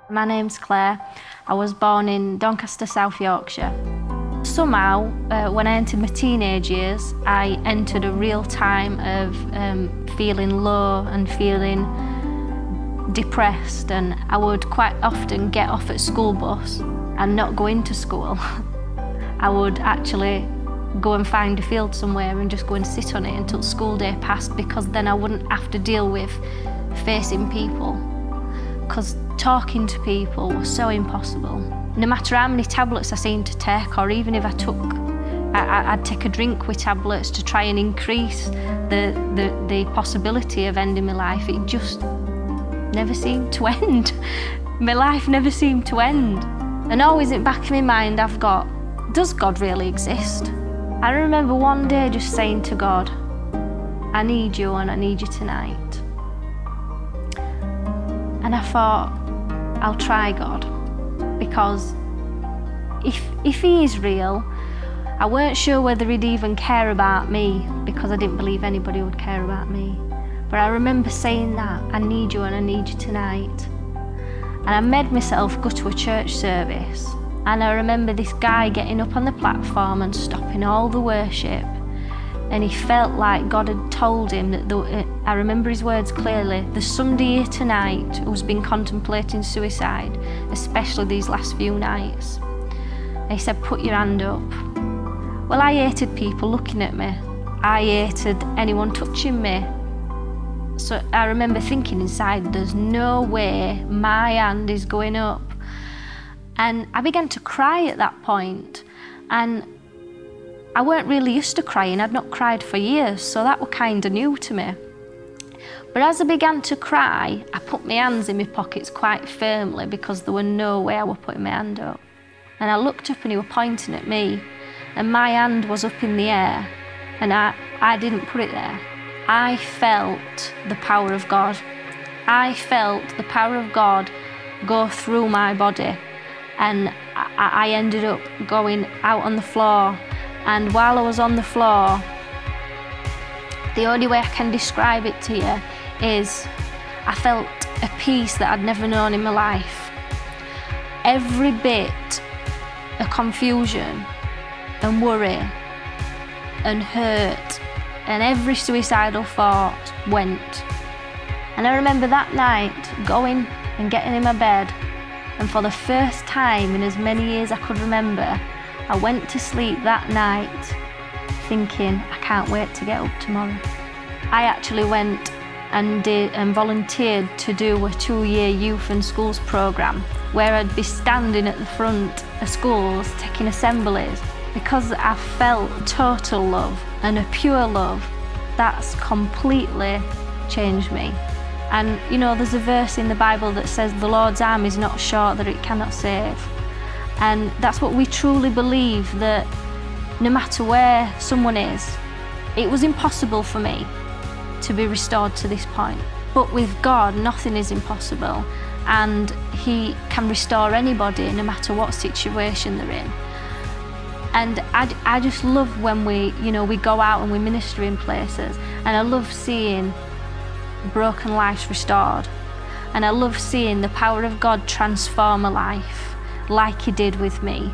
My name's Claire. I was born in Doncaster, South Yorkshire. Somehow, when I entered my teenage years, I entered a real time of feeling low and feeling depressed, and I would quite often get off at school bus and not go into school. I would actually go and find a field somewhere and just go and sit on it until school day passed, because then I wouldn't have to deal with facing people, because talking to people was so impossible. No matter how many tablets I seemed to take, or even if I'd take a drink with tablets to try and increase the possibility of ending my life, it just never seemed to end. My life never seemed to end. And always in the back of my mind I've got, does God really exist? I remember one day just saying to God, I need you and I need you tonight. And I thought, I'll try God, because if he is real, I weren't sure whether he'd even care about me, because I didn't believe anybody would care about me. But I remember saying that, I need you and I need you tonight. And I made myself go to a church service, and I remember this guy getting up on the platform and stopping all the worship, and he felt like God had told him that, I remember his words clearly, there's somebody here tonight who's been contemplating suicide, especially these last few nights. And he said, put your hand up. Well, I hated people looking at me. I hated anyone touching me. So I remember thinking inside, there's no way my hand is going up. And I began to cry at that point. And I weren't really used to crying. I'd not cried for years, so that was kind of new to me. But as I began to cry, I put my hands in my pockets quite firmly, because there was no way I was putting my hand up. And I looked up and he was pointing at me, and my hand was up in the air, and I didn't put it there. I felt the power of God. I felt the power of God go through my body, and I ended up going out on the floor. And while I was on the floor, the only way I can describe it to you is I felt a peace that I'd never known in my life. Every bit of confusion and worry and hurt and every suicidal thought went. And I remember that night going and getting in my bed, and for the first time in as many years I could remember, I went to sleep that night thinking, I can't wait to get up tomorrow. I actually went and volunteered to do a 2-year youth and schools programme, where I'd be standing at the front of schools taking assemblies, because I felt total love and a pure love. That's completely changed me. And you know, there's a verse in the Bible that says the Lord's arm is not short that it cannot save. And that's what we truly believe, that no matter where someone is, it was impossible for me to be restored to this point. But with God, nothing is impossible, and he can restore anybody no matter what situation they're in. And I just love when we go out and we minister in places, and I love seeing broken lives restored, and I love seeing the power of God transform a life like he did with me.